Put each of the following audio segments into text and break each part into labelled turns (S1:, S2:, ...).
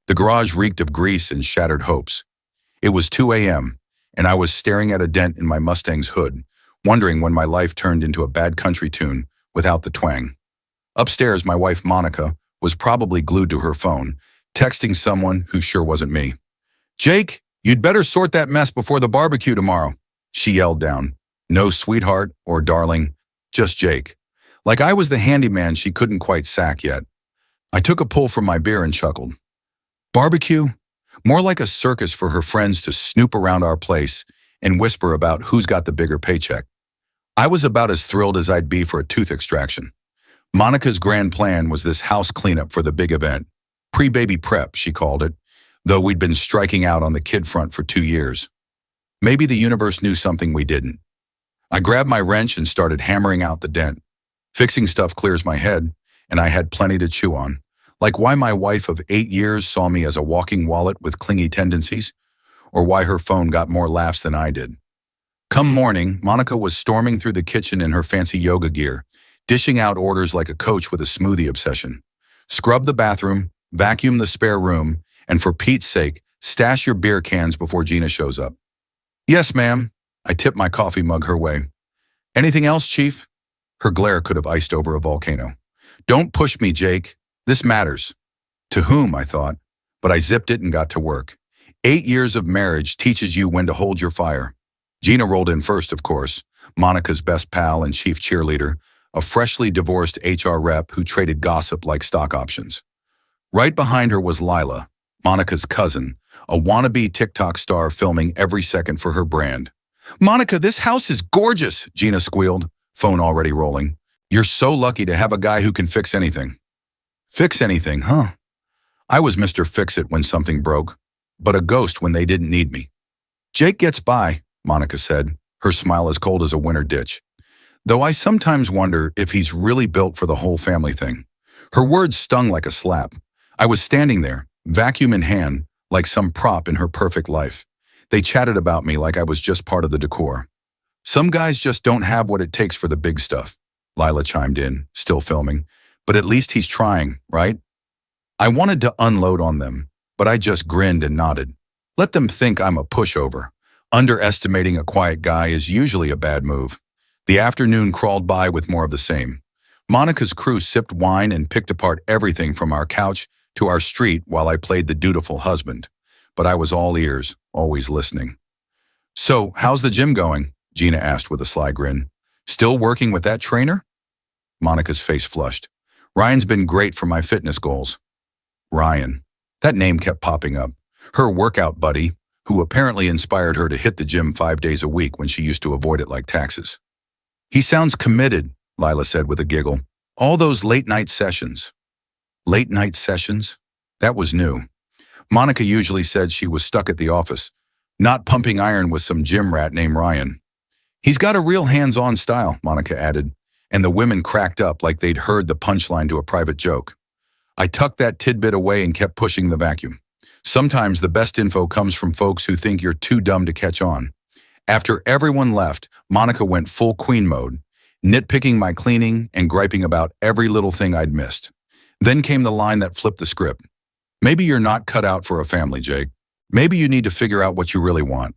S1: The garage reeked of grease and shattered hopes. It was 2 a.m., and I was staring at a dent in my Mustang's hood, wondering when my life turned into a bad country tune without the twang. Upstairs, my wife Monica was probably glued to her phone, texting someone who sure wasn't me. "Jake, you'd better sort that mess before the barbecue tomorrow," she yelled down. No sweetheart or darling, just Jake. Like I was the handyman she couldn't quite sack yet. I took a pull from my beer and chuckled. Barbecue? More like a circus for her friends to snoop around our place and whisper about who's got the bigger paycheck. I was about as thrilled as I'd be for a tooth extraction. Monica's grand plan was this house cleanup for the big event. Pre-baby prep, she called it, though we'd been striking out on the kid front for 2 years. Maybe the universe knew something we didn't. I grabbed my wrench and started hammering out the dent. Fixing stuff clears my head, and I had plenty to chew on. Like why my wife of 8 years saw me as a walking wallet with clingy tendencies, or why her phone got more laughs than I did. Come morning, Monica was storming through the kitchen in her fancy yoga gear, dishing out orders like a coach with a smoothie obsession. Scrub the bathroom, vacuum the spare room, and for Pete's sake, stash your beer cans before Gina shows up. Yes, ma'am. I tipped my coffee mug her way. Anything else, Chief? Her glare could have iced over a volcano. Don't push me, Jake. This matters. To whom, I thought, but I zipped it and got to work. 8 years of marriage teaches you when to hold your fire. Gina rolled in first, of course, Monica's best pal and chief cheerleader, a freshly divorced HR rep who traded gossip like stock options. Right behind her was Lila, Monica's cousin, a wannabe TikTok star filming every second for her brand. Monica, this house is gorgeous, Gina squealed, phone already rolling. You're so lucky to have a guy who can fix anything. Fix anything, huh? I was Mr. Fix-It when something broke, but a ghost when they didn't need me. Jake gets by, Monica said, her smile as cold as a winter ditch. Though I sometimes wonder if he's really built for the whole family thing. Her words stung like a slap. I was standing there, vacuum in hand, like some prop in her perfect life. They chatted about me like I was just part of the decor. Some guys just don't have what it takes for the big stuff, Lila chimed in, still filming. But at least he's trying, right? I wanted to unload on them, but I just grinned and nodded. Let them think I'm a pushover. Underestimating a quiet guy is usually a bad move. The afternoon crawled by with more of the same. Monica's crew sipped wine and picked apart everything from our couch to our street while I played the dutiful husband. But I was all ears, always listening. So, how's the gym going? Gina asked with a sly grin. Still working with that trainer? Monica's face flushed. Ryan's been great for my fitness goals. Ryan. That name kept popping up. Her workout buddy, who apparently inspired her to hit the gym 5 days a week when she used to avoid it like taxes. He sounds committed, Lila said with a giggle. All those late-night sessions. Late-night sessions? That was new. Monica usually said she was stuck at the office, not pumping iron with some gym rat named Ryan. He's got a real hands-on style, Monica added, and the women cracked up like they'd heard the punchline to a private joke. I tucked that tidbit away and kept pushing the vacuum. Sometimes the best info comes from folks who think you're too dumb to catch on. After everyone left, Monica went full queen mode, nitpicking my cleaning and griping about every little thing I'd missed. Then came the line that flipped the script. Maybe you're not cut out for a family, Jake. Maybe you need to figure out what you really want.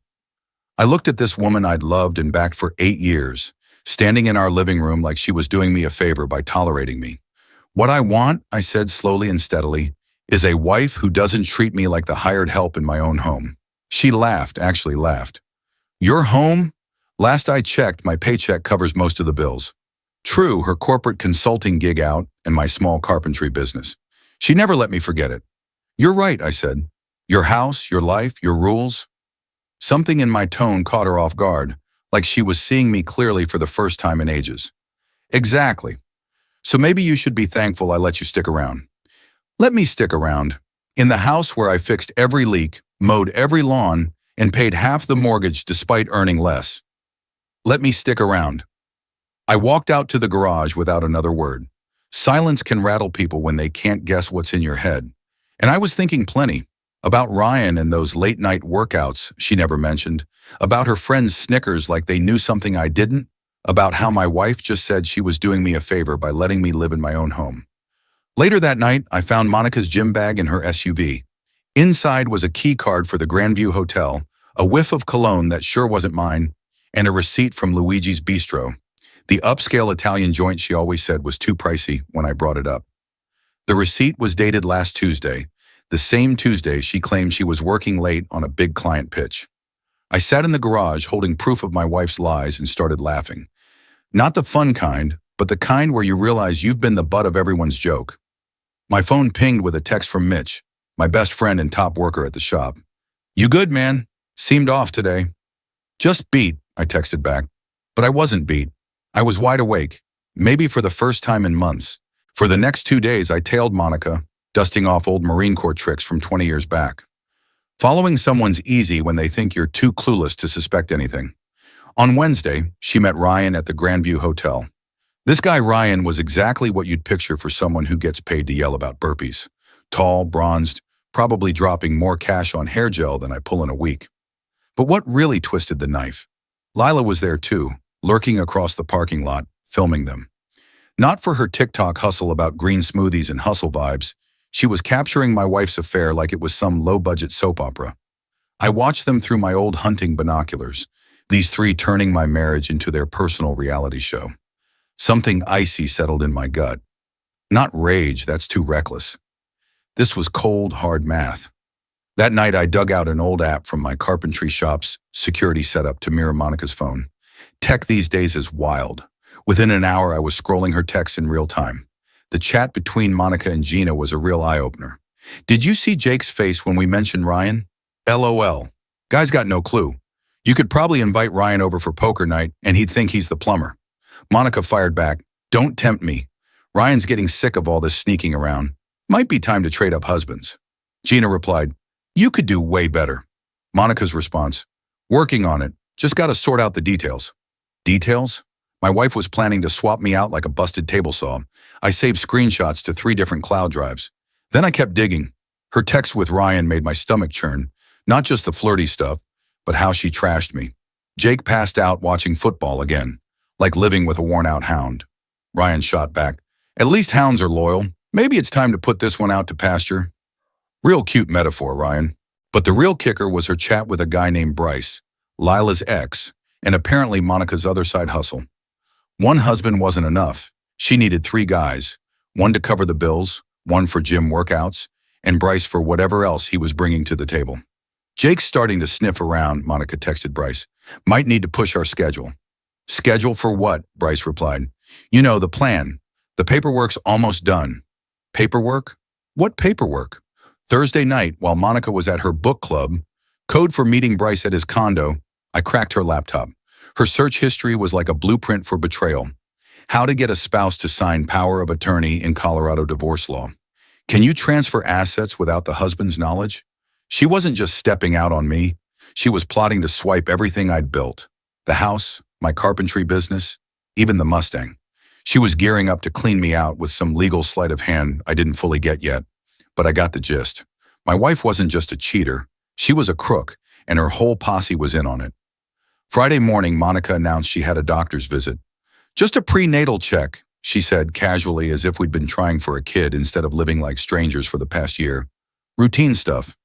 S1: I looked at this woman I'd loved and backed for 8 years, standing in our living room like she was doing me a favor by tolerating me. What I want, I said slowly and steadily, is a wife who doesn't treat me like the hired help in my own home. She laughed, actually laughed. Your home? Last I checked, my paycheck covers most of the bills. True, her corporate consulting gig out and my small carpentry business. She never let me forget it. You're right, I said. Your house, your life, your rules. Something in my tone caught her off guard, like she was seeing me clearly for the first time in ages. Exactly. So maybe you should be thankful I let you stick around. Let me stick around. In the house where I fixed every leak, mowed every lawn, and paid half the mortgage despite earning less. Let me stick around. I walked out to the garage without another word. Silence can rattle people when they can't guess what's in your head. And I was thinking plenty. About Ryan and those late-night workouts she never mentioned. About her friends' snickers like they knew something I didn't. About how my wife just said she was doing me a favor by letting me live in my own home. Later that night, I found Monica's gym bag in her SUV. Inside was a key card for the Grandview Hotel, a whiff of cologne that sure wasn't mine, and a receipt from Luigi's Bistro, the upscale Italian joint she always said was too pricey when I brought it up. The receipt was dated last Tuesday, the same Tuesday she claimed she was working late on a big client pitch. I sat in the garage holding proof of my wife's lies and started laughing. Not the fun kind, but the kind where you realize you've been the butt of everyone's joke. My phone pinged with a text from Mitch, my best friend and top worker at the shop. "You good, man? Seemed off today." "Just beat," I texted back. But I wasn't beat. I was wide awake, maybe for the first time in months. For the next 2 days, I tailed Monica, dusting off old Marine Corps tricks from 20 years back. Following someone's easy when they think you're too clueless to suspect anything. On Wednesday, she met Ryan at the Grandview Hotel. This guy Ryan was exactly what you'd picture for someone who gets paid to yell about burpees. Tall, bronzed, probably dropping more cash on hair gel than I pull in a week. But what really twisted the knife? Lila was there too, lurking across the parking lot, filming them. Not for her TikTok hustle about green smoothies and hustle vibes, she was capturing my wife's affair like it was some low-budget soap opera. I watched them through my old hunting binoculars, these three turning my marriage into their personal reality show. Something icy settled in my gut. Not rage, that's too reckless. This was cold, hard math. That night I dug out an old app from my carpentry shop's security setup to mirror Monica's phone. Tech these days is wild. Within an hour I was scrolling her texts in real time. The chat between Monica and Gina was a real eye-opener. "Did you see Jake's face when we mentioned Ryan? LOL. Guy's got no clue. You could probably invite Ryan over for poker night and he'd think he's the plumber." Monica fired back, "Don't tempt me. Ryan's getting sick of all this sneaking around. Might be time to trade up husbands." Gina replied, "You could do way better." Monica's response, "Working on it. Just gotta sort out the details." Details? My wife was planning to swap me out like a busted table saw. I saved screenshots to 3 different cloud drives. Then I kept digging. Her text with Ryan made my stomach churn. Not just the flirty stuff, but how she trashed me. Jake passed out watching football again, like living with a worn-out hound. Ryan shot back, "At least hounds are loyal. Maybe it's time to put this one out to pasture." Real cute metaphor, Ryan. But the real kicker was her chat with a guy named Bryce, Lila's ex, and apparently Monica's other side hustle. One husband wasn't enough. She needed 3 guys, one to cover the bills, one for gym workouts, and Bryce for whatever else he was bringing to the table. "Jake's starting to sniff around," Monica texted Bryce. "Might need to push our schedule." "Schedule for what?" Bryce replied. "You know, the plan. The paperwork's almost done." "Paperwork? What paperwork?" Thursday night, while Monica was at her book club, code for meeting Bryce at his condo, I cracked her laptop. Her search history was like a blueprint for betrayal. How to get a spouse to sign power of attorney in Colorado divorce law. Can you transfer assets without the husband's knowledge? She wasn't just stepping out on me. She was plotting to swipe everything I'd built. The house, my carpentry business, even the Mustang. She was gearing up to clean me out with some legal sleight of hand I didn't fully get yet. But I got the gist. My wife wasn't just a cheater. She was a crook, and her whole posse was in on it. Friday morning, Monica announced she had a doctor's visit. "Just a prenatal check," she said casually, as if we'd been trying for a kid instead of living like strangers for the past year. "Routine stuff."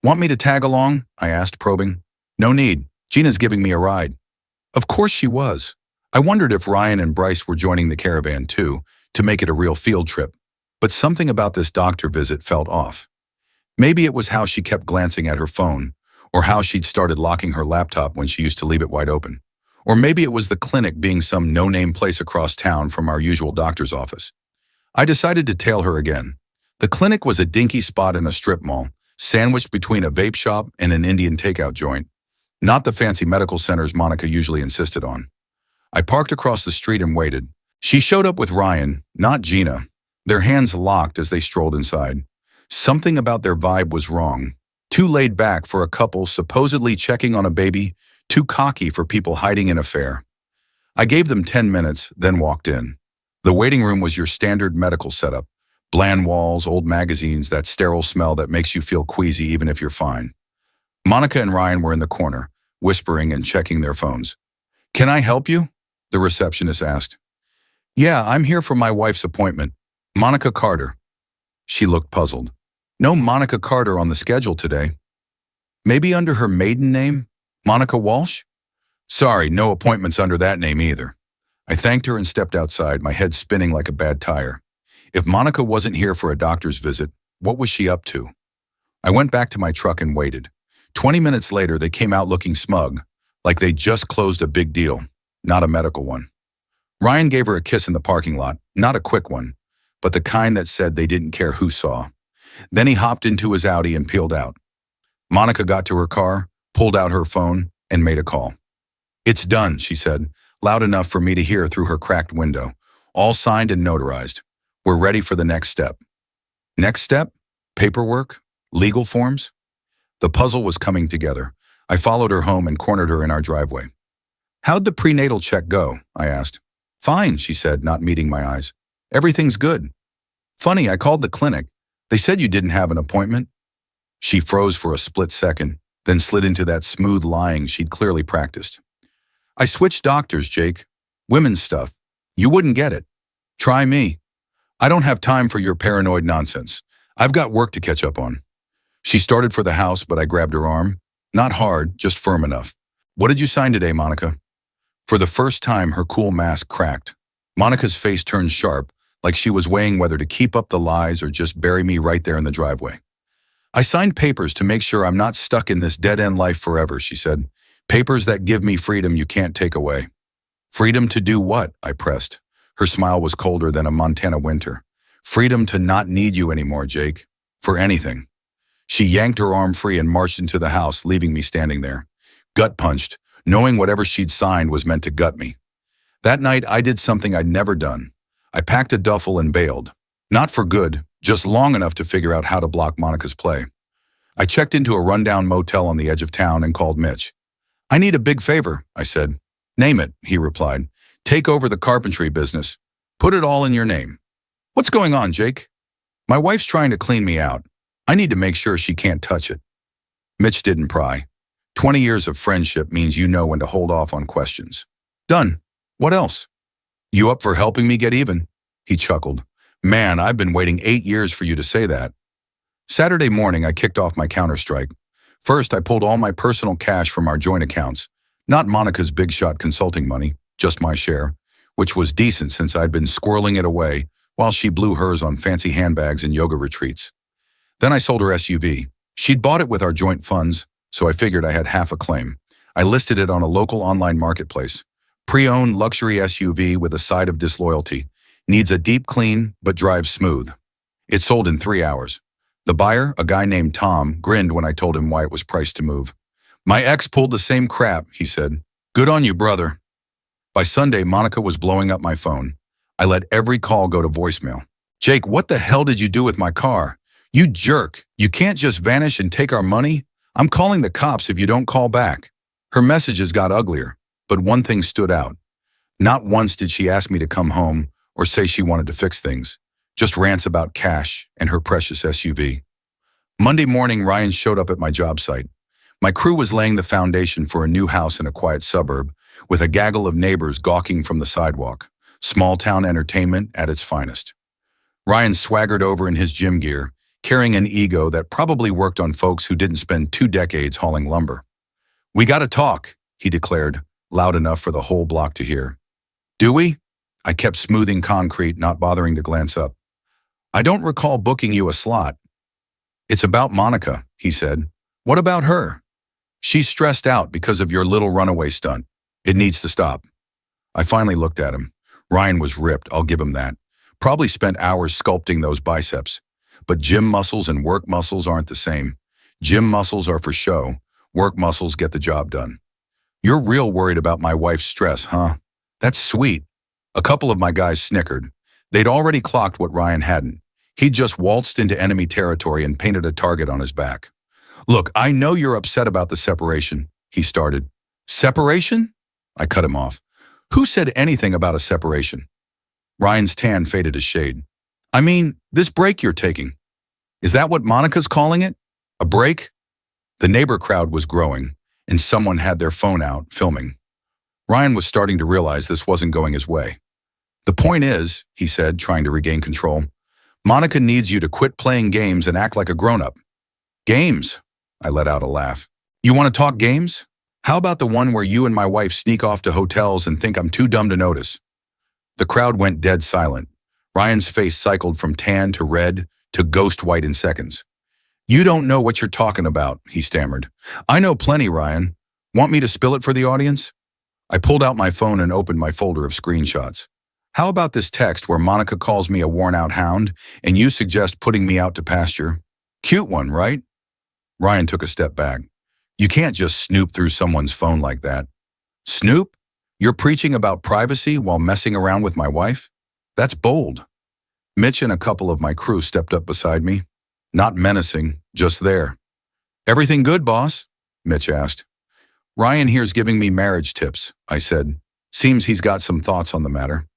S1: "Want me to tag along?" I asked, probing. "No need. Gina's giving me a ride." Of course she was. I wondered if Ryan and Bryce were joining the caravan too, to make it a real field trip. But something about this doctor visit felt off. Maybe it was how she kept glancing at her phone, or how she'd started locking her laptop when she used to leave it wide open. Or maybe it was the clinic being some no-name place across town from our usual doctor's office. I decided to tail her again. The clinic was a dinky spot in a strip mall, sandwiched between a vape shop and an Indian takeout joint. Not the fancy medical centers Monica usually insisted on. I parked across the street and waited. She showed up with Ryan, not Gina. Their hands locked as they strolled inside. Something about their vibe was wrong. Too laid back for a couple supposedly checking on a baby, too cocky for people hiding an affair. I gave them 10 minutes, then walked in. The waiting room was your standard medical setup. Bland walls, old magazines, that sterile smell that makes you feel queasy even if you're fine. Monica and Ryan were in the corner, whispering and checking their phones. "Can I help you?" the receptionist asked. "Yeah, I'm here for my wife's appointment. Monica Carter." She looked puzzled. No Monica Carter on the schedule today. Maybe under her maiden name? Monica Walsh? Sorry, no appointments under that name either. I thanked her and stepped outside, my head spinning like a bad tire. If Monica wasn't here for a doctor's visit, what was she up to? I went back to my truck and waited. 20 minutes later, they came out looking smug, like they just closed a big deal, not a medical one. Ryan gave her a kiss in the parking lot, not a quick one, but the kind that said they didn't care who saw. Then he hopped into his Audi and peeled out. Monica got to her car, pulled out her phone, and made a call. "It's done," she said, loud enough for me to hear through her cracked window. "All signed and notarized. We're ready for the next step." Next step? Paperwork? Legal forms? The puzzle was coming together. I followed her home and cornered her in our driveway. "How'd the prenatal check go?" I asked. "Fine," she said, not meeting my eyes. "Everything's good." "Funny, I called the clinic. They said you didn't have an appointment." She froze for a split second, then slid into that smooth lying she'd clearly practiced. "I switched doctors, Jake. Women's stuff. You wouldn't get it. Try me. I don't have time for your paranoid nonsense. I've got work to catch up on." She started for the house, but I grabbed her arm. Not hard, just firm enough. "What did you sign today, Monica?" For the first time, her cool mask cracked. Monica's face turned sharp, like she was weighing whether to keep up the lies or just bury me right there in the driveway. "I signed papers to make sure I'm not stuck in this dead-end life forever," she said. "Papers that give me freedom you can't take away." "Freedom to do what?" I pressed. Her smile was colder than a Montana winter. "Freedom to not need you anymore, Jake. For anything." She yanked her arm free and marched into the house, leaving me standing there. Gut-punched, knowing whatever she'd signed was meant to gut me. That night, I did something I'd never done. I packed a duffel and bailed. Not for good, just long enough to figure out how to block Monica's play. I checked into a rundown motel on the edge of town and called Mitch. "I need a big favor," I said. "Name it," he replied. "Take over the carpentry business. Put it all in your name." "What's going on, Jake?" "My wife's trying to clean me out. I need to make sure she can't touch it." Mitch didn't pry. 20 years of friendship means you know when to hold off on questions. "Done. What else?" "You up for helping me get even?" He chuckled. "Man, I've been waiting 8 years for you to say that." Saturday morning, I kicked off my counter-strike. First, I pulled all my personal cash from our joint accounts. Not Monica's big-shot consulting money, just my share, which was decent since I'd been squirreling it away while she blew hers on fancy handbags and yoga retreats. Then I sold her SUV. She'd bought it with our joint funds, so I figured I had half a claim. I listed it on a local online marketplace. Pre-owned luxury SUV with a side of disloyalty. Needs a deep clean, but drives smooth. It sold in 3 hours. The buyer, a guy named Tom, grinned when I told him why it was priced to move. "My ex pulled the same crap," he said. "Good on you, brother." By Sunday, Monica was blowing up my phone. I let every call go to voicemail. "Jake, what the hell did you do with my car? You jerk. You can't just vanish and take our money. I'm calling the cops if you don't call back." Her messages got uglier, but one thing stood out. Not once did she ask me to come home or say she wanted to fix things. Just rants about cash and her precious SUV. Monday morning, Ryan showed up at my job site. My crew was laying the foundation for a new house in a quiet suburb, with a gaggle of neighbors gawking from the sidewalk. Small-town entertainment at its finest. Ryan swaggered over in his gym gear, carrying an ego that probably worked on folks who didn't spend 2 decades hauling lumber. "We gotta talk," he declared, loud enough for the whole block to hear. "Do we?" I kept smoothing concrete, not bothering to glance up. "I don't recall booking you a slot." "It's about Monica," he said. "What about her?" "She's stressed out because of your little runaway stunt. It needs to stop." I finally looked at him. Ryan was ripped, I'll give him that. Probably spent hours sculpting those biceps. But gym muscles and work muscles aren't the same. Gym muscles are for show. Work muscles get the job done. "You're real worried about my wife's stress, huh? That's sweet." A couple of my guys snickered. They'd already clocked what Ryan hadn't. He'd just waltzed into enemy territory and painted a target on his back. "Look, I know you're upset about the separation," he started. "Separation?" I cut him off. "Who said anything about a separation?" Ryan's tan faded a shade. "I mean, this break you're taking. Is that what Monica's calling it? A break?" The neighbor crowd was growing, and someone had their phone out, filming. Ryan was starting to realize this wasn't going his way. "The point is," he said, trying to regain control, Monica needs you to quit playing games and act like a grown-up. Games? I let out a laugh. You want to talk games? How about the one where you and my wife sneak off to hotels and think I'm too dumb to notice? The crowd went dead silent. Ryan's face cycled from tan to red to ghost white in seconds. You don't know what you're talking about, he stammered. I know plenty, Ryan. Want me to spill it for the audience? I pulled out my phone and opened my folder of screenshots. How about this text where Monica calls me a worn-out hound and you suggest putting me out to pasture? Cute one, right? Ryan took a step back. You can't just snoop through someone's phone like that. Snoop? You're preaching about privacy while messing around with my wife? That's bold. Mitch and a couple of my crew stepped up beside me. Not menacing, just there. Everything good, boss? Mitch asked. Ryan here's giving me marriage tips, I said. Seems he's got some thoughts on the matter.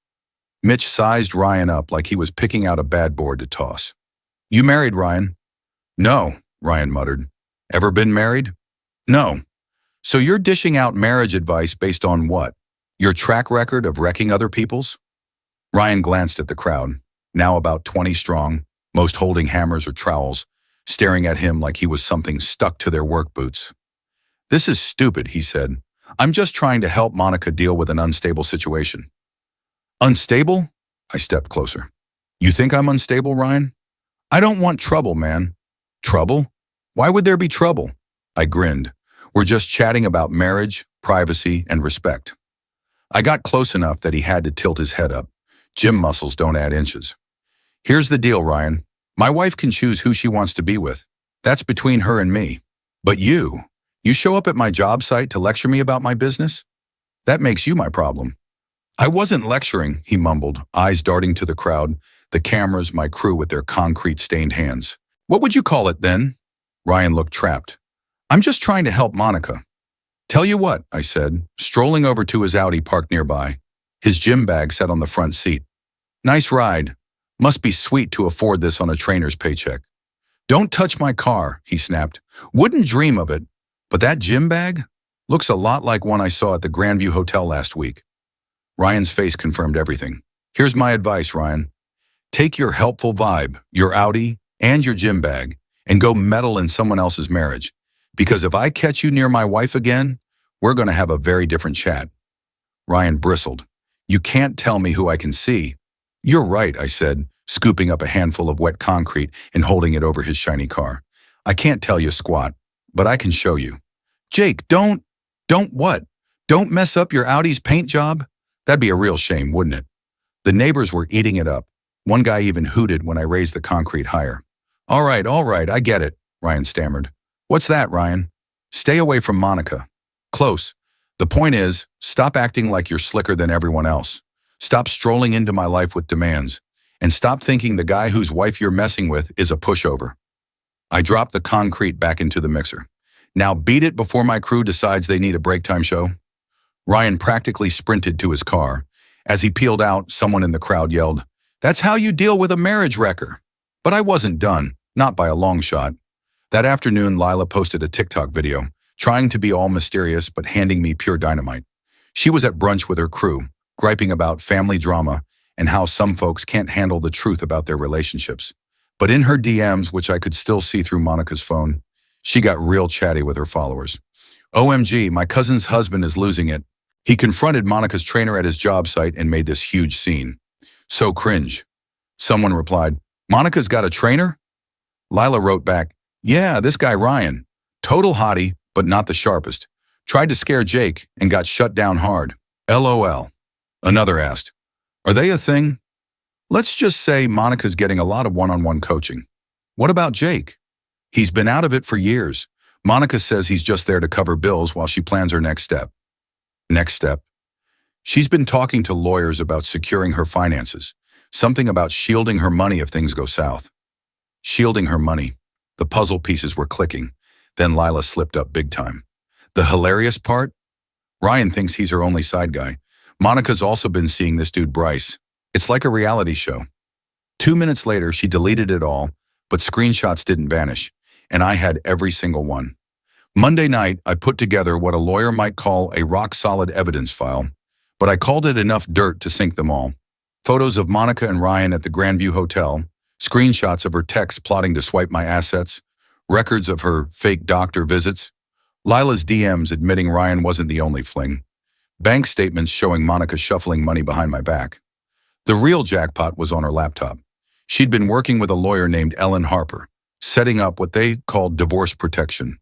S1: Mitch sized Ryan up like he was picking out a bad board to toss. You married, Ryan? No, Ryan muttered. Ever been married? No. So you're dishing out marriage advice based on what? Your track record of wrecking other people's? Ryan glanced at the crowd, now about 20 strong, most holding hammers or trowels, staring at him like he was something stuck to their work boots. This is stupid, he said. I'm just trying to help Monica deal with an unstable situation. Unstable? I stepped closer. You think I'm unstable, Ryan? I don't want trouble, man. Trouble? Why would there be trouble? I grinned. We're just chatting about marriage, privacy, and respect. I got close enough that he had to tilt his head up. Gym muscles don't add inches. Here's the deal, Ryan. My wife can choose who she wants to be with. That's between her and me. But you show up at my job site to lecture me about my business? That makes you my problem. I wasn't lecturing, he mumbled, eyes darting to the crowd, the cameras, my crew with their concrete-stained hands. What would you call it then? Ryan looked trapped. I'm just trying to help Monica. Tell you what, I said, strolling over to his Audi parked nearby. His gym bag sat on the front seat. Nice ride. Must be sweet to afford this on a trainer's paycheck. Don't touch my car, he snapped. Wouldn't dream of it. But that gym bag looks a lot like one I saw at the Grandview Hotel last week. Ryan's face confirmed everything. Here's my advice, Ryan. Take your helpful vibe, your Audi, and your gym bag, and go meddle in someone else's marriage. Because if I catch you near my wife again, we're going to have a very different chat. Ryan bristled. You can't tell me who I can see. You're right, I said, scooping up a handful of wet concrete and holding it over his shiny car. I can't tell you squat, but I can show you. Jake, don't what? Don't mess up your Audi's paint job? That'd be a real shame, wouldn't it? The neighbors were eating it up. One guy even hooted when I raised the concrete higher. All right, I get it, Ryan stammered. What's that, Ryan? Stay away from Monica. Close. The point is, stop acting like you're slicker than everyone else. Stop strolling into my life with demands. And stop thinking the guy whose wife you're messing with is a pushover. I dropped the concrete back into the mixer. Now beat it before my crew decides they need a break time show. Ryan practically sprinted to his car. As he peeled out, someone in the crowd yelled, That's how you deal with a marriage wrecker. But I wasn't done, not by a long shot. That afternoon, Lila posted a TikTok video, trying to be all mysterious but handing me pure dynamite. She was at brunch with her crew, griping about family drama and how some folks can't handle the truth about their relationships. But in her DMs, which I could still see through Monica's phone, she got real chatty with her followers. OMG, my cousin's husband is losing it. He confronted Monica's trainer at his job site and made this huge scene. So cringe. Someone replied, Monica's got a trainer? Lila wrote back, Yeah, this guy Ryan. Total hottie, but not the sharpest. Tried to scare Jake and got shut down hard. LOL. Another asked, Are they a thing? Let's just say Monica's getting a lot of one-on-one coaching. What about Jake? He's been out of it for years. Monica says he's just there to cover bills while she plans her next step. Next step. She's been talking to lawyers about securing her finances. Something about shielding her money if things go south. Shielding her money. The puzzle pieces were clicking. Then Lila slipped up big time. The hilarious part? Ryan thinks he's her only side guy. Monica's also been seeing this dude Bryce. It's like a reality show. 2 minutes later, she deleted it all, but screenshots didn't vanish, and I had every single one. Monday night, I put together what a lawyer might call a rock-solid evidence file, but I called it enough dirt to sink them all. Photos of Monica and Ryan at the Grandview Hotel, screenshots of her texts plotting to swipe my assets, records of her fake doctor visits, Lila's DMs admitting Ryan wasn't the only fling, bank statements showing Monica shuffling money behind my back. The real jackpot was on her laptop. She'd been working with a lawyer named Ellen Harper, setting up what they called divorce protection,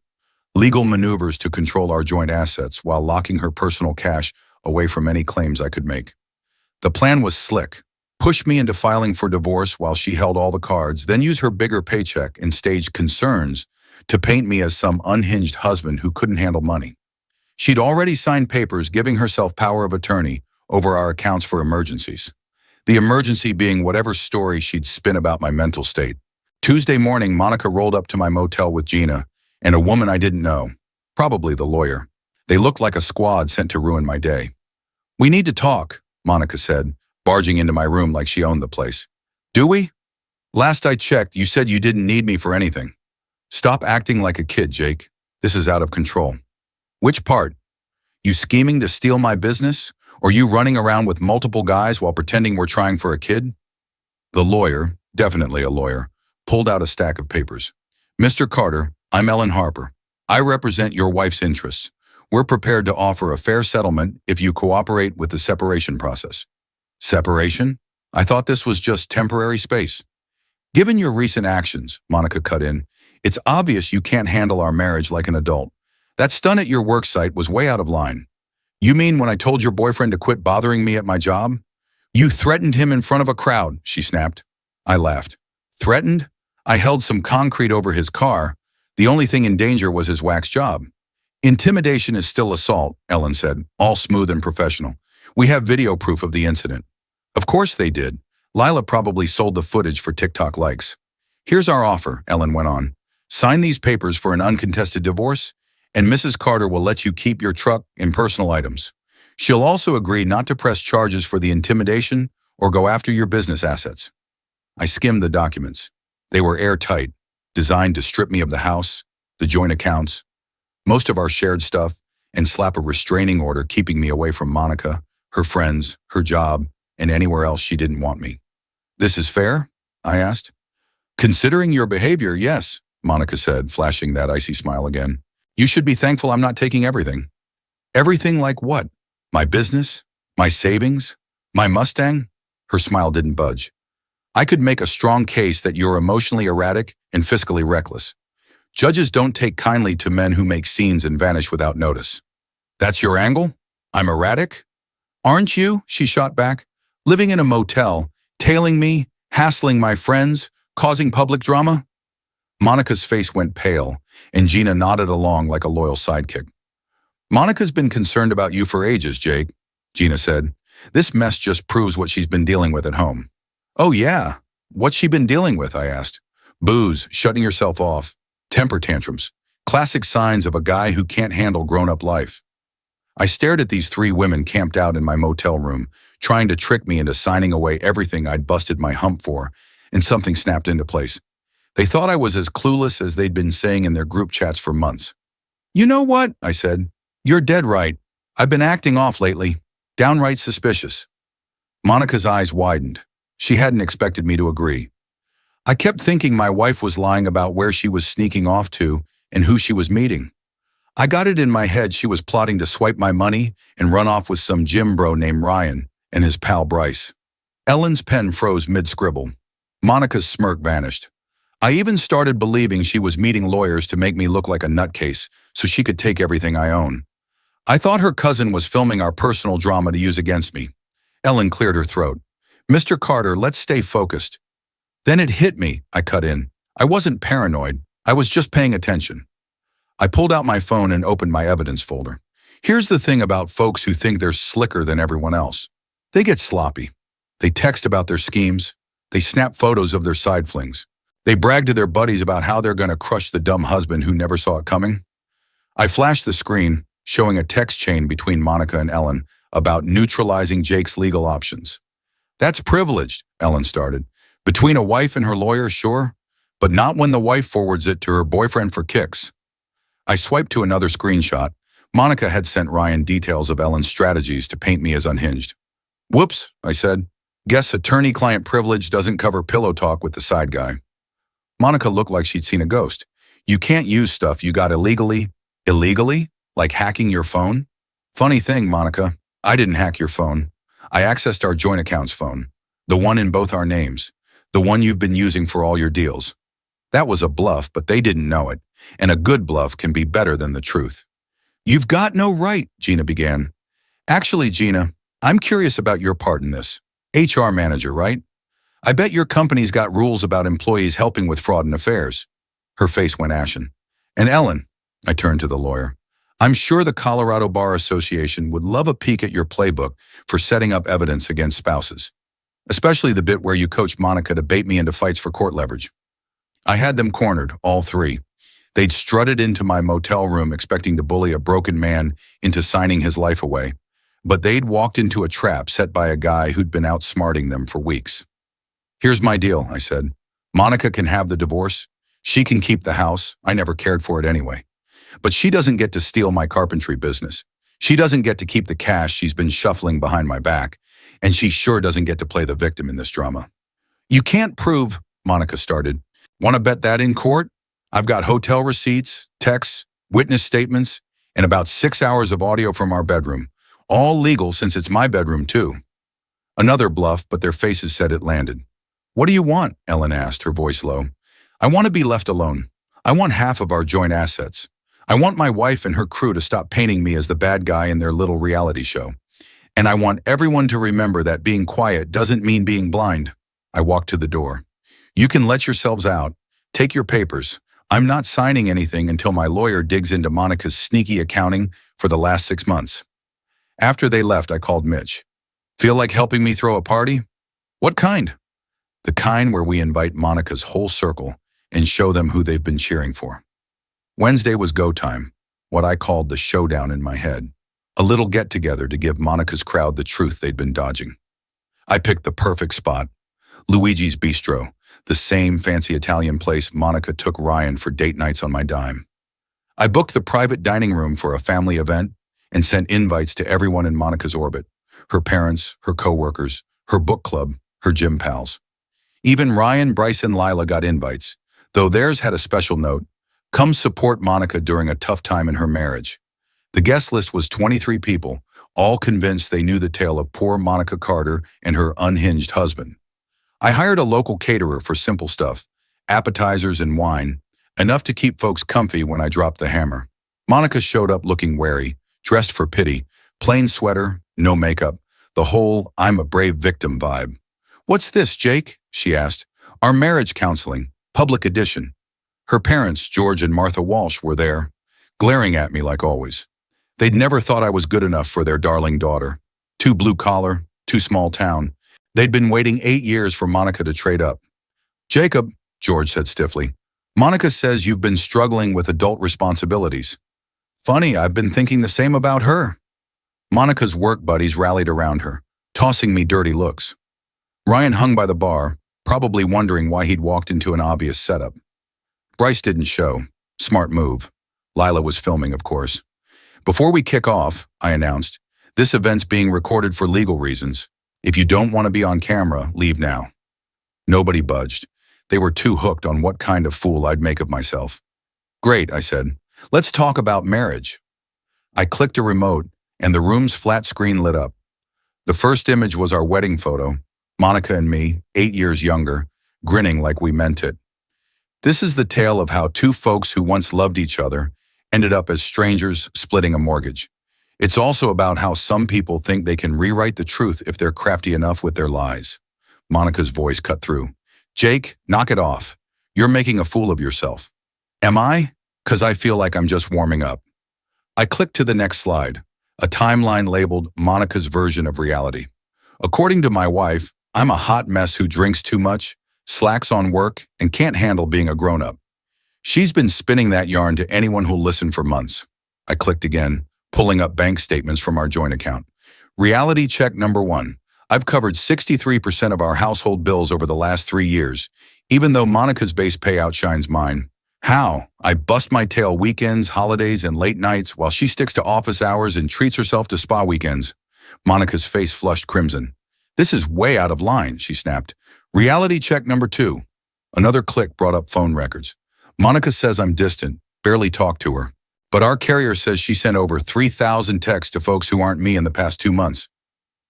S1: legal maneuvers to control our joint assets while locking her personal cash away from any claims I could make. The plan was slick. Push me into filing for divorce while she held all the cards, then use her bigger paycheck and stage concerns to paint me as some unhinged husband who couldn't handle money. She'd already signed papers giving herself power of attorney over our accounts for emergencies. The emergency being whatever story she'd spin about my mental state. Tuesday morning, Monica rolled up to my motel with Gina and a woman I didn't know, probably the lawyer. They looked like a squad sent to ruin my day. "We need to talk," Monica said, barging into my room like she owned the place. "Do we? Last I checked, you said you didn't need me for anything." "Stop acting like a kid, Jake. This is out of control." "Which part? You scheming to steal my business? Or you running around with multiple guys while pretending we're trying for a kid?" The lawyer, definitely a lawyer, pulled out a stack of papers. "Mr. Carter, I'm Ellen Harper. I represent your wife's interests. We're prepared to offer a fair settlement if you cooperate with the separation process." "Separation? I thought this was just temporary space." "Given your recent actions," Monica cut in, "it's obvious you can't handle our marriage like an adult. That stunt at your work site was way out of line." "You mean when I told your boyfriend to quit bothering me at my job?" "You threatened him in front of a crowd," she snapped. I laughed. "Threatened? I held some concrete over his car. The only thing in danger was his wax job." "Intimidation is still assault," Ellen said, all smooth and professional. "We have video proof of the incident." "Of course they did. Lila probably sold the footage for TikTok likes." "Here's our offer," Ellen went on. "Sign these papers for an uncontested divorce, and Mrs. Carter will let you keep your truck and personal items. She'll also agree not to press charges for the intimidation or go after your business assets." I skimmed the documents. They were airtight, designed to strip me of the house, the joint accounts, most of our shared stuff, and slap a restraining order keeping me away from Monica, her friends, her job, and anywhere else she didn't want me. "This is fair?" I asked. "Considering your behavior, yes," Monica said, flashing that icy smile again. "You should be thankful I'm not taking everything." "Everything like what? My business? My savings? My Mustang?" Her smile didn't budge. "I could make a strong case that you're emotionally erratic and fiscally reckless. Judges don't take kindly to men who make scenes and vanish without notice." "That's your angle? I'm erratic?" "Aren't you?" she shot back. "Living in a motel, tailing me, hassling my friends, causing public drama?" Monica's face went pale, and Gina nodded along like a loyal sidekick. "Monica's been concerned about you for ages, Jake," Gina said. "This mess just proves what she's been dealing with at home." "Oh yeah? What's she been dealing with?" I asked. "Booze, shutting yourself off, temper tantrums, classic signs of a guy who can't handle grown-up life." I stared at these three women camped out in my motel room, trying to trick me into signing away everything I'd busted my hump for, and something snapped into place. They thought I was as clueless as they'd been saying in their group chats for months. "You know what?" I said. "You're dead right. I've been acting off lately. Downright suspicious." Monica's eyes widened. She hadn't expected me to agree. "I kept thinking my wife was lying about where she was sneaking off to and who she was meeting. I got it in my head she was plotting to swipe my money and run off with some gym bro named Ryan and his pal Bryce." Ellen's pen froze mid-scribble. Monica's smirk vanished. "I even started believing she was meeting lawyers to make me look like a nutcase so she could take everything I own. I thought her cousin was filming our personal drama to use against me." Ellen cleared her throat. "Mr. Carter, let's stay focused." "Then it hit me," I cut in. "I wasn't paranoid. I was just paying attention." I pulled out my phone and opened my evidence folder. Here's the thing about folks who think they're slicker than everyone else. They get sloppy. They text about their schemes. They snap photos of their side flings. They brag to their buddies about how they're going to crush the dumb husband who never saw it coming. I flashed the screen, showing a text chain between Monica and Ellen about neutralizing Jake's legal options. "That's privileged," Ellen started. "Between a wife and her lawyer, sure, but not when the wife forwards it to her boyfriend for kicks." I swiped to another screenshot. Monica had sent Ryan details of Ellen's strategies to paint me as unhinged. "Whoops," I said. Guess attorney-client privilege doesn't cover pillow talk with the side guy. Monica looked like she'd seen a ghost. You can't use stuff you got illegally. Illegally? Like hacking your phone? Funny thing, Monica, I didn't hack your phone. I accessed our joint account's phone. The one in both our names. The one you've been using for all your deals. That was a bluff, but they didn't know it. And a good bluff can be better than the truth. You've got no right, Gina began. Actually, Gina, I'm curious about your part in this. HR manager, right? I bet your company's got rules about employees helping with fraud and affairs. Her face went ashen. And Ellen, I turned to the lawyer, I'm sure the Colorado Bar Association would love a peek at your playbook for setting up evidence against spouses. Especially the bit where you coached Monica to bait me into fights for court leverage. I had them cornered, all three. They'd strutted into my motel room expecting to bully a broken man into signing his life away. But they'd walked into a trap set by a guy who'd been outsmarting them for weeks. Here's my deal, I said. Monica can have the divorce. She can keep the house. I never cared for it anyway. But she doesn't get to steal my carpentry business. She doesn't get to keep the cash she's been shuffling behind my back. And she sure doesn't get to play the victim in this drama. You can't prove, Monica started. Want to bet that in court? I've got hotel receipts, texts, witness statements, and about 6 hours of audio from our bedroom. All legal since it's my bedroom too. Another bluff, but their faces said it landed. What do you want? Ellen asked, her voice low. I want to be left alone. I want half of our joint assets. I want my wife and her crew to stop painting me as the bad guy in their little reality show. And I want everyone to remember that being quiet doesn't mean being blind. I walked to the door. You can let yourselves out. Take your papers. I'm not signing anything until my lawyer digs into Monica's sneaky accounting for the last 6 months. After they left, I called Mitch. Feel like helping me throw a party? What kind? The kind where we invite Monica's whole circle and show them who they've been cheering for. Wednesday was go time, what I called the showdown in my head. A little get-together to give Monica's crowd the truth they'd been dodging. I picked the perfect spot. Luigi's Bistro, the same fancy Italian place Monica took Ryan for date nights on my dime. I booked the private dining room for a family event and sent invites to everyone in Monica's orbit, her parents, her coworkers, her book club, her gym pals. Even Ryan, Bryce, and Lila got invites, though theirs had a special note, come support Monica during a tough time in her marriage. The guest list was 23 people, all convinced they knew the tale of poor Monica Carter and her unhinged husband. I hired a local caterer for simple stuff, appetizers and wine, enough to keep folks comfy when I dropped the hammer. Monica showed up looking wary, dressed for pity, plain sweater, no makeup, the whole I'm a brave victim vibe. What's this, Jake? She asked. Our marriage counseling, public edition. Her parents, George and Martha Walsh, were there, glaring at me like always. They'd never thought I was good enough for their darling daughter. Too blue collar, too small town. They'd been waiting 8 years for Monica to trade up. Jacob, George said stiffly, Monica says you've been struggling with adult responsibilities. Funny, I've been thinking the same about her. Monica's work buddies rallied around her, tossing me dirty looks. Ryan hung by the bar, probably wondering why he'd walked into an obvious setup. Bryce didn't show. Smart move. Lila was filming, of course. Before we kick off, I announced, this event's being recorded for legal reasons. If you don't want to be on camera, leave now. Nobody budged. They were too hooked on what kind of fool I'd make of myself. Great, I said. Let's talk about marriage. I clicked a remote, and the room's flat screen lit up. The first image was our wedding photo, Monica and me, 8 years younger, grinning like we meant it. This is the tale of how two folks who once loved each other ended up as strangers splitting a mortgage. It's also about how some people think they can rewrite the truth if they're crafty enough with their lies. Monica's voice cut through. Jake, knock it off. You're making a fool of yourself. Am I? 'Cause I feel like I'm just warming up. I clicked to the next slide, a timeline labeled Monica's version of reality. According to my wife, I'm a hot mess who drinks too much, slacks on work, and can't handle being a grown-up. She's been spinning that yarn to anyone who'll listen for months. I clicked again, pulling up bank statements from our joint account. Reality check number 1. I've covered 63% of our household bills over the last 3 years, even though Monica's base pay outshines mine. How? I bust my tail weekends, holidays, and late nights while she sticks to office hours and treats herself to spa weekends. Monica's face flushed crimson. This is way out of line, she snapped. Reality check number 2. Another click brought up phone records. Monica says I'm distant, barely talk to her. But our carrier says she sent over 3,000 texts to folks who aren't me in the past 2 months.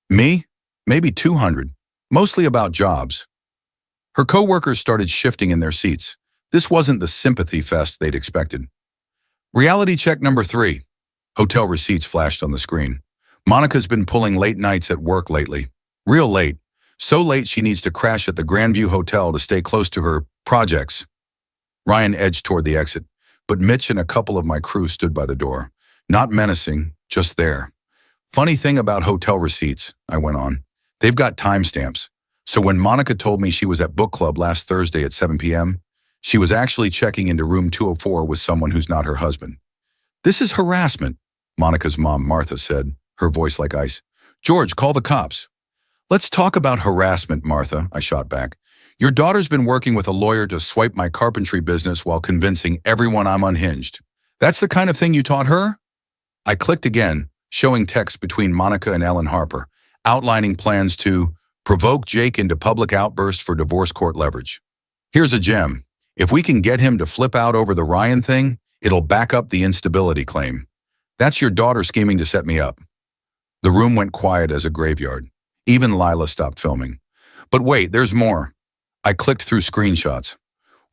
S1: Me? Maybe 200. Mostly about jobs. Her coworkers started shifting in their seats. This wasn't the sympathy fest they'd expected. Reality check number 3. Hotel receipts flashed on the screen. Monica's been pulling late nights at work lately. Real late. So late she needs to crash at the Grandview Hotel to stay close to her projects. Ryan edged toward the exit, but Mitch and a couple of my crew stood by the door. Not menacing, just there. Funny thing about hotel receipts, I went on. They've got timestamps. So when Monica told me she was at book club last Thursday at 7 p.m., she was actually checking into room 204 with someone who's not her husband. This is harassment, Monica's mom Martha said, her voice like ice. George, call the cops. Let's talk about harassment, Martha, I shot back. Your daughter's been working with a lawyer to swipe my carpentry business while convincing everyone I'm unhinged. That's the kind of thing you taught her? I clicked again, showing text between Monica and Ellen Harper, outlining plans to provoke Jake into public outburst for divorce court leverage. Here's a gem. If we can get him to flip out over the Ryan thing, it'll back up the instability claim. That's your daughter scheming to set me up. The room went quiet as a graveyard. Even Lila stopped filming. But wait, there's more. I clicked through screenshots.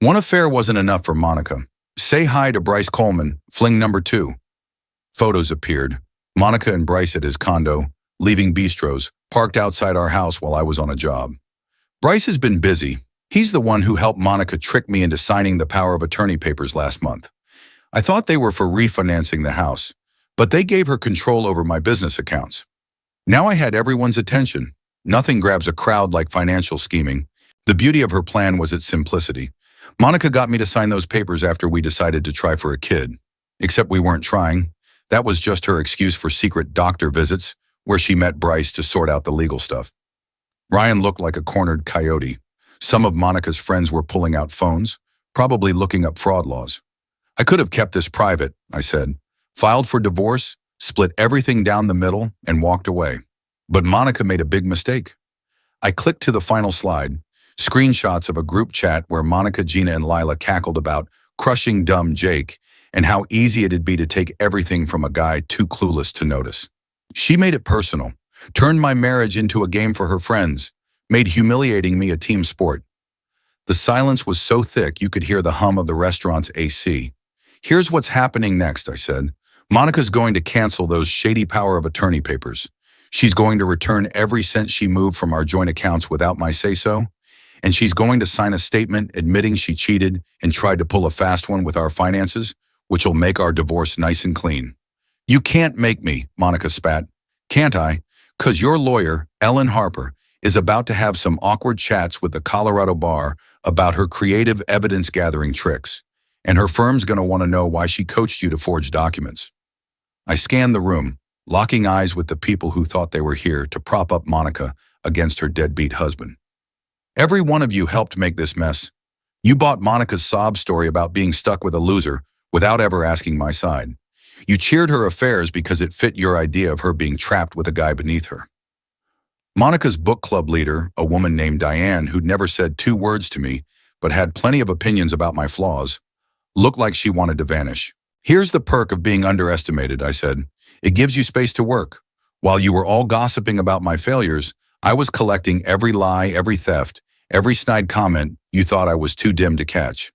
S1: One affair wasn't enough for Monica. Say hi to Bryce Coleman, fling number 2. Photos appeared. Monica and Bryce at his condo, leaving bistros, parked outside our house while I was on a job. Bryce has been busy. He's the one who helped Monica trick me into signing the power of attorney papers last month. I thought they were for refinancing the house, but they gave her control over my business accounts. Now I had everyone's attention. Nothing grabs a crowd like financial scheming. The beauty of her plan was its simplicity. Monica got me to sign those papers after we decided to try for a kid. Except we weren't trying. That was just her excuse for secret doctor visits, where she met Bryce to sort out the legal stuff. Ryan looked like a cornered coyote. Some of Monica's friends were pulling out phones, probably looking up fraud laws. I could have kept this private, I said. Filed for divorce, split everything down the middle, and walked away. But Monica made a big mistake. I clicked to the final slide, screenshots of a group chat where Monica, Gina, and Lila cackled about crushing dumb Jake and how easy it'd be to take everything from a guy too clueless to notice. She made it personal, turned my marriage into a game for her friends, made humiliating me a team sport. The silence was so thick you could hear the hum of the restaurant's AC. Here's what's happening next, I said. Monica's going to cancel those shady power of attorney papers. She's going to return every cent she moved from our joint accounts without my say-so, and she's going to sign a statement admitting she cheated and tried to pull a fast one with our finances, which will make our divorce nice and clean. You can't make me, Monica spat. Can't I? 'Cause your lawyer, Ellen Harper, is about to have some awkward chats with the Colorado bar about her creative evidence-gathering tricks, and her firm's going to want to know why she coached you to forge documents. I scanned the room, locking eyes with the people who thought they were here to prop up Monica against her deadbeat husband. Every one of you helped make this mess. You bought Monica's sob story about being stuck with a loser without ever asking my side. You cheered her affairs because it fit your idea of her being trapped with a guy beneath her. Monica's book club leader, a woman named Diane who'd never said 2 words to me but had plenty of opinions about my flaws, looked like she wanted to vanish. Here's the perk of being underestimated, I said. It gives you space to work. While you were all gossiping about my failures, I was collecting every lie, every theft, every snide comment you thought I was too dim to catch.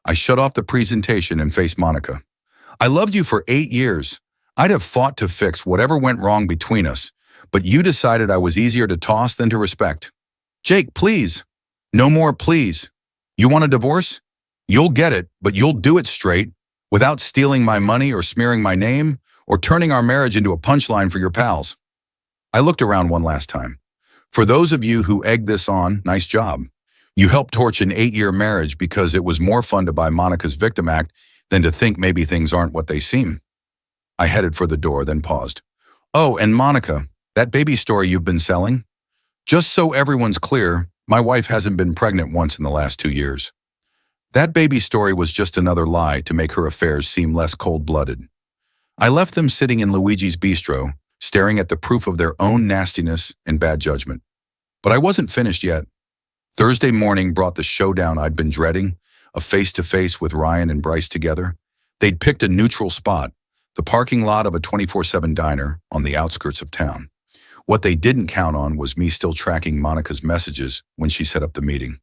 S1: I shut off the presentation and faced Monica. I loved you for 8 years. I'd have fought to fix whatever went wrong between us, but you decided I was easier to toss than to respect. Jake, please. No more please. You want a divorce? You'll get it, but you'll do it straight, without stealing my money or smearing my name or turning our marriage into a punchline for your pals. I looked around one last time. For those of you who egged this on, nice job. You helped torch an 8-year marriage because it was more fun to buy Monica's victim act than to think maybe things aren't what they seem. I headed for the door, then paused. Oh, and Monica, that baby story you've been selling? Just so everyone's clear, my wife hasn't been pregnant once in the last 2 years. That baby story was just another lie to make her affairs seem less cold-blooded. I left them sitting in Luigi's bistro, staring at the proof of their own nastiness and bad judgment. But I wasn't finished yet. Thursday morning brought the showdown I'd been dreading, a face-to-face with Ryan and Bryce together. They'd picked a neutral spot, the parking lot of a 24/7 diner on the outskirts of town. What they didn't count on was me still tracking Monica's messages when she set up the meeting.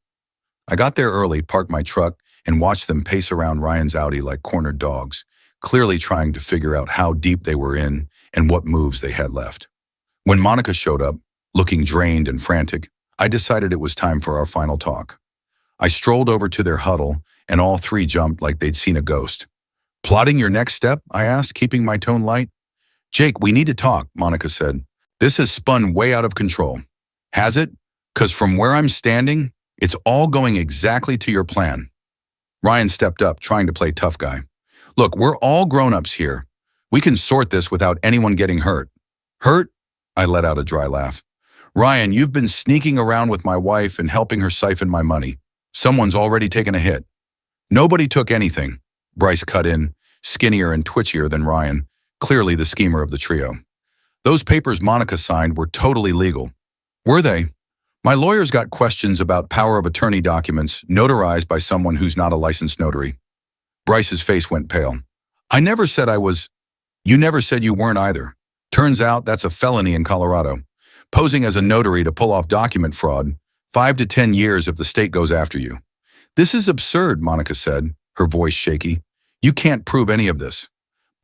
S1: I got there early, parked my truck, and watched them pace around Ryan's Audi like cornered dogs, clearly trying to figure out how deep they were in and what moves they had left. When Monica showed up, looking drained and frantic, I decided it was time for our final talk. I strolled over to their huddle, and all three jumped like they'd seen a ghost. "Plotting your next step?" I asked, keeping my tone light. "Jake, we need to talk," Monica said. "This has spun way out of control." "Has it? 'Cause from where I'm standing, it's all going exactly to your plan." Ryan stepped up, trying to play tough guy. "Look, we're all grown-ups here. We can sort this without anyone getting hurt." "Hurt?" I let out a dry laugh. "Ryan, you've been sneaking around with my wife and helping her siphon my money. Someone's already taken a hit." "Nobody took anything," Bryce cut in, skinnier and twitchier than Ryan, clearly the schemer of the trio. "Those papers Monica signed were totally legal." "Were they?" "My lawyers got questions about power of attorney documents notarized by someone who's not a licensed notary." Bryce's face went pale. "I never said I was." "You never said you weren't either. Turns out that's a felony in Colorado. Posing as a notary to pull off document fraud, 5 to 10 years if the state goes after you." "This is absurd," Monica said, her voice shaky. "You can't prove any of this."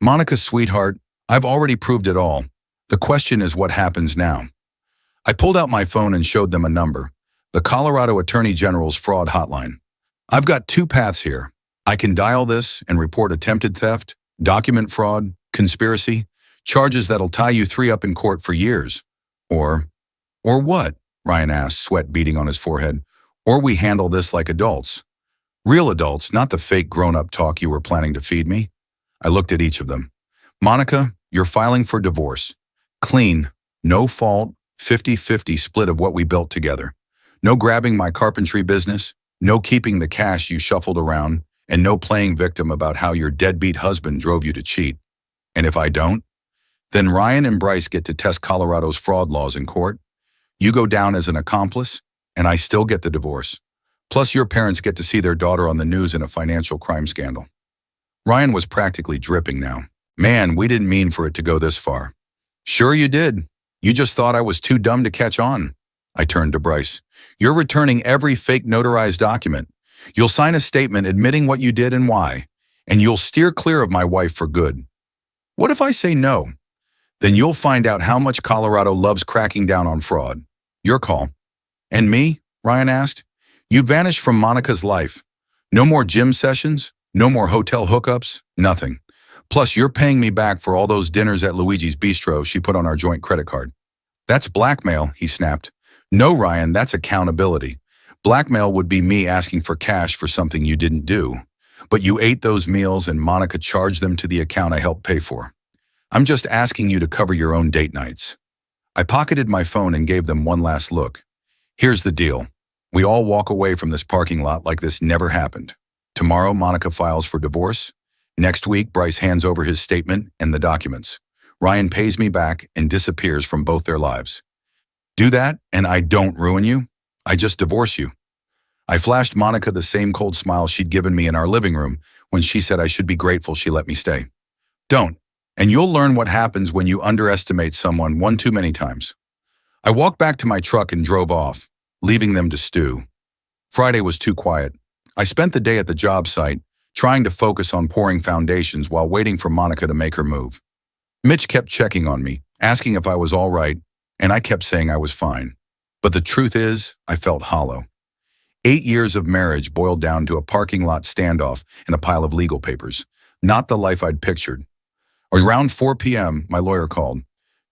S1: "Monica, sweetheart, I've already proved it all. The question is what happens now." I pulled out my phone and showed them a number, the Colorado Attorney General's fraud hotline. "I've got two paths here. I can dial this and report attempted theft, document fraud, conspiracy, charges that'll tie you three up in court for years. Or what?" Ryan asked, sweat beading on his forehead. "Or we handle this like adults. Real adults, not the fake grown-up talk you were planning to feed me." I looked at each of them. "Monica, you're filing for divorce. Clean, no fault, 50-50 split of what we built together. No grabbing my carpentry business, no keeping the cash you shuffled around, and no playing victim about how your deadbeat husband drove you to cheat. And if I don't, then Ryan and Bryce get to test Colorado's fraud laws in court. You go down as an accomplice, and I still get the divorce. Plus your parents get to see their daughter on the news in a financial crime scandal." Ryan was practically dripping now. "Man, we didn't mean for it to go this far." "Sure you did. You just thought I was too dumb to catch on." I turned to Bryce. "You're returning every fake notarized document. You'll sign a statement admitting what you did and why, and you'll steer clear of my wife for good. What if I say no? Then you'll find out how much Colorado loves cracking down on fraud. Your call." "And me?" Ryan asked. "You vanished from Monica's life. No more gym sessions, no more hotel hookups, nothing. Plus you're paying me back for all those dinners at Luigi's Bistro she put on our joint credit card." "That's blackmail," he snapped. "No, Ryan, that's accountability. Blackmail would be me asking for cash for something you didn't do. But you ate those meals and Monica charged them to the account I helped pay for. I'm just asking you to cover your own date nights." I pocketed my phone and gave them one last look. "Here's the deal. We all walk away from this parking lot like this never happened. Tomorrow, Monica files for divorce. Next week, Bryce hands over his statement and the documents. Ryan pays me back and disappears from both their lives. Do that, and I don't ruin you. I just divorce you." I flashed Monica the same cold smile she'd given me in our living room when she said I should be grateful she let me stay. "Don't. And you'll learn what happens when you underestimate someone one too many times." I walked back to my truck and drove off, leaving them to stew. Friday was too quiet. I spent the day at the job site, trying to focus on pouring foundations while waiting for Monica to make her move. Mitch kept checking on me, asking if I was all right, and I kept saying I was fine. But the truth is, I felt hollow. 8 years of marriage boiled down to a parking lot standoff and a pile of legal papers, not the life I'd pictured. Around 4 p.m., my lawyer called.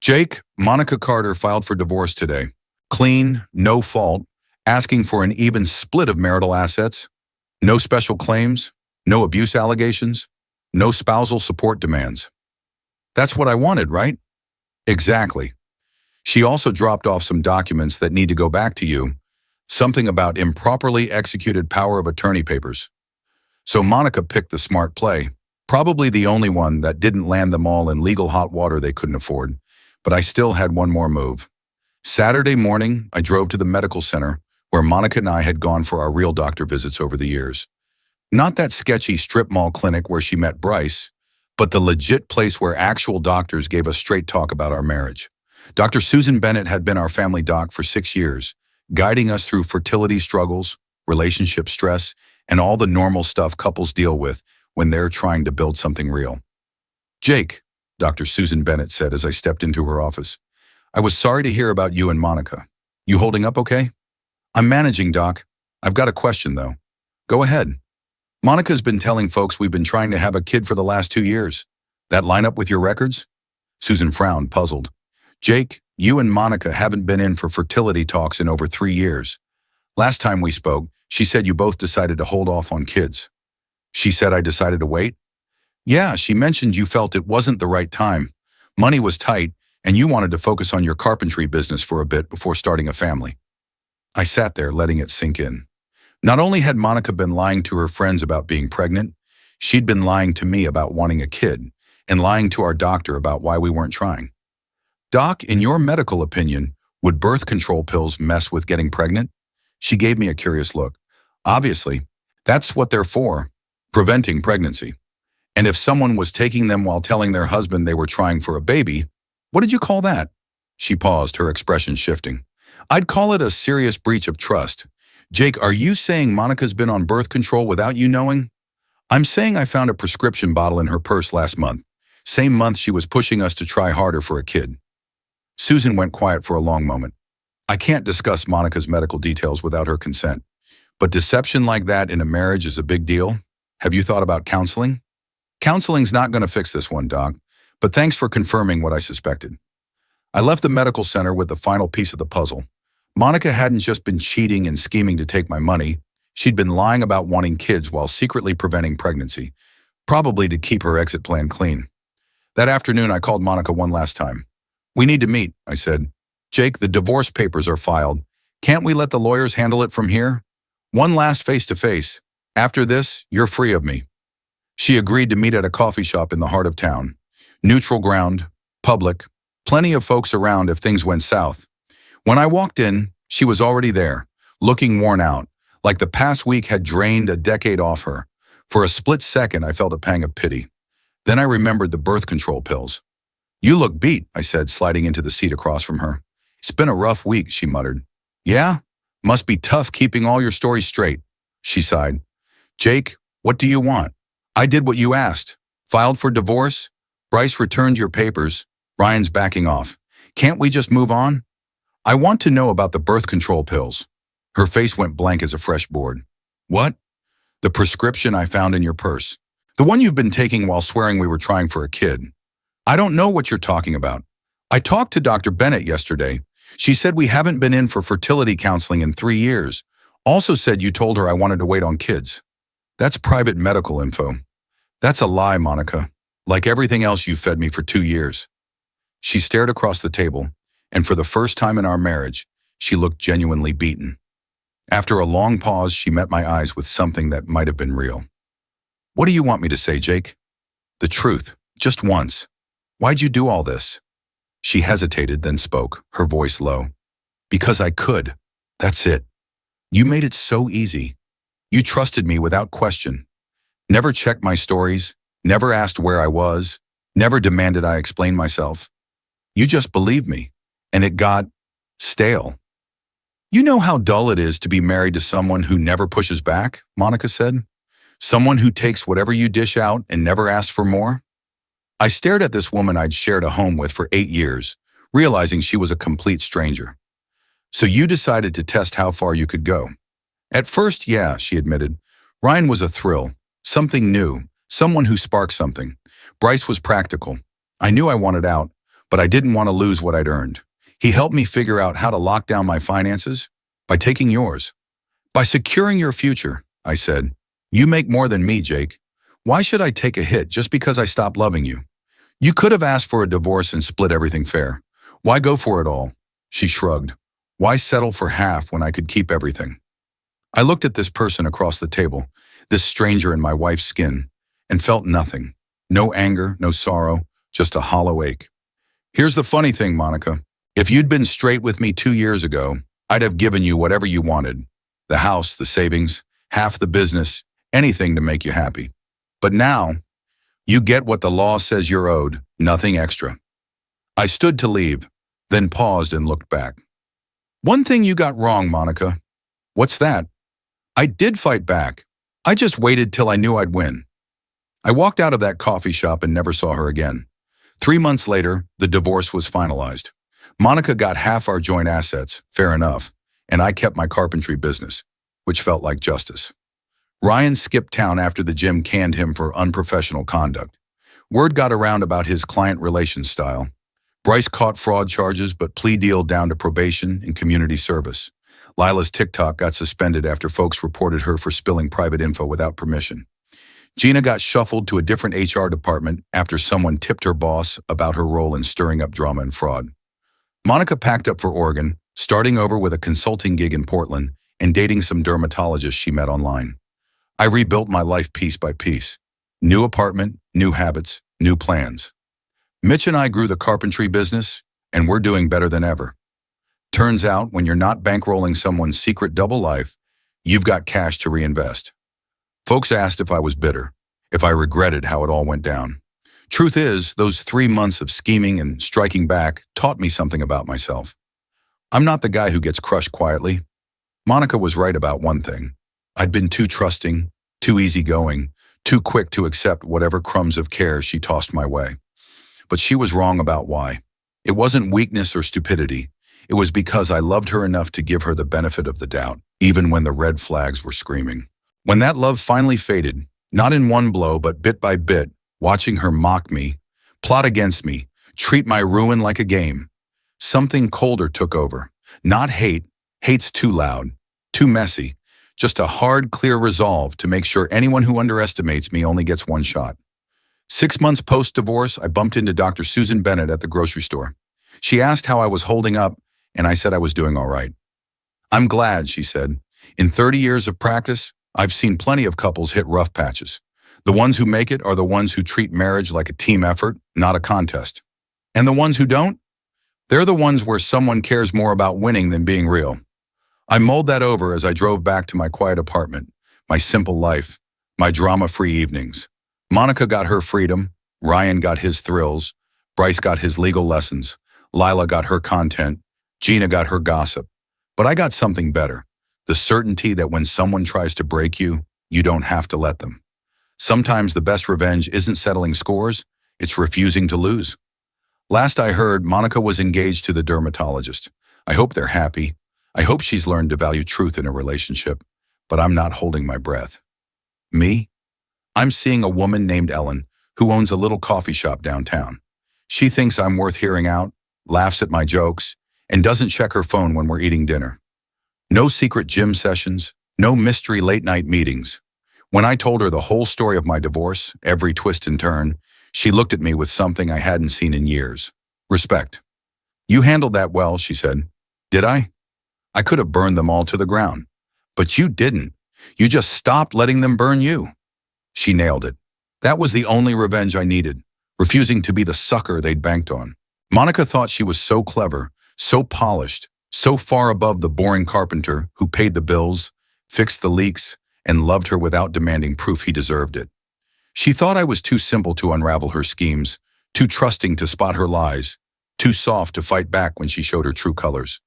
S1: "Jake, Monica Carter filed for divorce today. Clean, no fault, asking for an even split of marital assets. No special claims, no abuse allegations, no spousal support demands." That's what I wanted, right? Exactly. She also dropped off some documents that need to go back to you, something about improperly executed power of attorney papers. So Monica picked the smart play, probably the only one that didn't land them all in legal hot water they couldn't afford, but I still had one more move. Saturday morning, I drove to the medical center where Monica and I had gone for our real doctor visits over the years. Not that sketchy strip mall clinic where she met Bryce, but the legit place where actual doctors gave us straight talk about our marriage. Dr. Susan Bennett had been our family doc for 6 years, guiding us through fertility struggles, relationship stress, and all the normal stuff couples deal with when they're trying to build something real. Jake, Dr. Susan Bennett said as I stepped into her office, I was sorry to hear about you and Monica. You holding up okay? I'm managing, Doc. I've got a question, though. Go ahead. Monica's been telling folks we've been trying to have a kid for the last 2 years. That line up with your records? Susan frowned, puzzled. Jake, you and Monica haven't been in for fertility talks in over 3 years. Last time we spoke, she said you both decided to hold off on kids. She said I decided to wait? Yeah, she mentioned you felt it wasn't the right time. Money was tight, and you wanted to focus on your carpentry business for a bit before starting a family. I sat there letting it sink in. Not only had Monica been lying to her friends about being pregnant, she'd been lying to me about wanting a kid, and lying to our doctor about why we weren't trying. Doc, in your medical opinion, would birth control pills mess with getting pregnant? She gave me a curious look. Obviously, that's what they're for, preventing pregnancy. And if someone was taking them while telling their husband they were trying for a baby, what did you call that? She paused, her expression shifting. I'd call it a serious breach of trust. Jake, are you saying Monica's been on birth control without you knowing? I'm saying I found a prescription bottle in her purse last month, same month she was pushing us to try harder for a kid. Susan went quiet for a long moment. I can't discuss Monica's medical details without her consent, but deception like that in a marriage is a big deal. Have you thought about counseling? Counseling's not going to fix this one, Doc, but thanks for confirming what I suspected. I left the medical center with the final piece of the puzzle. Monica hadn't just been cheating and scheming to take my money. She'd been lying about wanting kids while secretly preventing pregnancy, probably to keep her exit plan clean. That afternoon, I called Monica one last time. We need to meet, I said. Jake, the divorce papers are filed. Can't we let the lawyers handle it from here? One last face-to-face. After this, you're free of me. She agreed to meet at a coffee shop in the heart of town. Neutral ground, public, plenty of folks around if things went south. When I walked in, she was already there, looking worn out, like the past week had drained a decade off her. For a split second, I felt a pang of pity. Then I remembered the birth control pills. You look beat, I said, sliding into the seat across from her. It's been a rough week, she muttered. Yeah? Must be tough keeping all your stories straight, she sighed. Jake, what do you want? I did what you asked. Filed for divorce? Bryce returned your papers. Ryan's backing off. Can't we just move on? I want to know about the birth control pills. Her face went blank as a fresh board. What? The prescription I found in your purse. The one you've been taking while swearing we were trying for a kid. I don't know what you're talking about. I talked to Dr. Bennett yesterday. She said we haven't been in for fertility counseling in 3 years. Also said you told her I wanted to wait on kids. That's private medical info. That's a lie, Monica. Like everything else you fed me for 2 years. She stared across the table, and for the first time in our marriage, she looked genuinely beaten. After a long pause, she met my eyes with something that might have been real. What do you want me to say, Jake? The truth, just once. Why'd you do all this? She hesitated, then spoke, her voice low. Because I could. That's it. You made it so easy. You trusted me without question. Never checked my stories, never asked where I was, never demanded I explain myself. You just believed me, and it got stale. You know how dull it is to be married to someone who never pushes back, Monica said. Someone who takes whatever you dish out and never asks for more? I stared at this woman I'd shared a home with for 8 years, realizing she was a complete stranger. So you decided to test how far you could go. At first, yeah, she admitted. Ryan was a thrill, something new, someone who sparked something. Bryce was practical. I knew I wanted out, but I didn't want to lose what I'd earned. He helped me figure out how to lock down my finances by taking yours. By securing your future, I said. You make more than me, Jake. Why should I take a hit just because I stopped loving you? You could have asked for a divorce and split everything fair. Why go for it all? She shrugged. Why settle for half when I could keep everything? I looked at this person across the table, this stranger in my wife's skin, and felt nothing. No anger, no sorrow, just a hollow ache. Here's the funny thing, Monica. If you'd been straight with me 2 years ago, I'd have given you whatever you wanted. The house, the savings, half the business, anything to make you happy. But now, you get what the law says you're owed, nothing extra. I stood to leave, then paused and looked back. One thing you got wrong, Monica. What's that? I did fight back. I just waited till I knew I'd win. I walked out of that coffee shop and never saw her again. 3 months later, the divorce was finalized. Monica got half our joint assets, fair enough, and I kept my carpentry business, which felt like justice. Ryan skipped town after the gym canned him for unprofessional conduct. Word got around about his client relations style. Bryce caught fraud charges but plea dealed down to probation and community service. Lila's TikTok got suspended after folks reported her for spilling private info without permission. Gina got shuffled to a different HR department after someone tipped her boss about her role in stirring up drama and fraud. Monica packed up for Oregon, starting over with a consulting gig in Portland and dating some dermatologists she met online. I rebuilt my life piece by piece. New apartment, new habits, new plans. Mitch and I grew the carpentry business, and we're doing better than ever. Turns out, when you're not bankrolling someone's secret double life, you've got cash to reinvest. Folks asked if I was bitter, if I regretted how it all went down. Truth is, those 3 months of scheming and striking back taught me something about myself. I'm not the guy who gets crushed quietly. Monica was right about one thing. I'd been too trusting, too easygoing, too quick to accept whatever crumbs of care she tossed my way. But she was wrong about why. It wasn't weakness or stupidity. It was because I loved her enough to give her the benefit of the doubt, even when the red flags were screaming. When that love finally faded, not in one blow but bit by bit, watching her mock me, plot against me, treat my ruin like a game, something colder took over. Not hate, hate's too loud, too messy, just a hard, clear resolve to make sure anyone who underestimates me only gets one shot. 6 months post-divorce, I bumped into Dr. Susan Bennett at the grocery store. She asked how I was holding up, and I said I was doing all right. I'm glad, she said. In 30 years of practice, I've seen plenty of couples hit rough patches. The ones who make it are the ones who treat marriage like a team effort, not a contest. And the ones who don't? They're the ones where someone cares more about winning than being real. I mulled that over as I drove back to my quiet apartment, my simple life, my drama-free evenings. Monica got her freedom, Ryan got his thrills, Bryce got his legal lessons, Lila got her content, Gina got her gossip. But I got something better, the certainty that when someone tries to break you, you don't have to let them. Sometimes the best revenge isn't settling scores, it's refusing to lose. Last I heard, Monica was engaged to the dermatologist. I hope they're happy. I hope she's learned to value truth in a relationship, but I'm not holding my breath. Me? I'm seeing a woman named Ellen who owns a little coffee shop downtown. She thinks I'm worth hearing out, laughs at my jokes, and doesn't check her phone when we're eating dinner. No secret gym sessions, no mystery late-night meetings. When I told her the whole story of my divorce, every twist and turn, she looked at me with something I hadn't seen in years. Respect. You handled that well, she said. Did I? I could have burned them all to the ground. But you didn't. You just stopped letting them burn you. She nailed it. That was the only revenge I needed, refusing to be the sucker they'd banked on. Monica thought she was so clever, so polished, so far above the boring carpenter who paid the bills, fixed the leaks, and loved her without demanding proof he deserved it. She thought I was too simple to unravel her schemes, too trusting to spot her lies, too soft to fight back when she showed her true colors.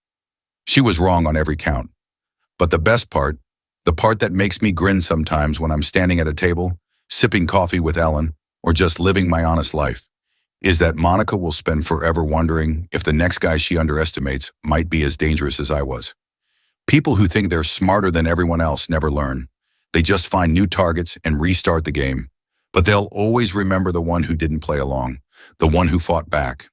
S1: She was wrong on every count. But the best part, the part that makes me grin sometimes when I'm standing at a table, sipping coffee with Ellen, or just living my honest life, is that Monica will spend forever wondering if the next guy she underestimates might be as dangerous as I was. People who think they're smarter than everyone else never learn. They just find new targets and restart the game. But they'll always remember the one who didn't play along, the one who fought back.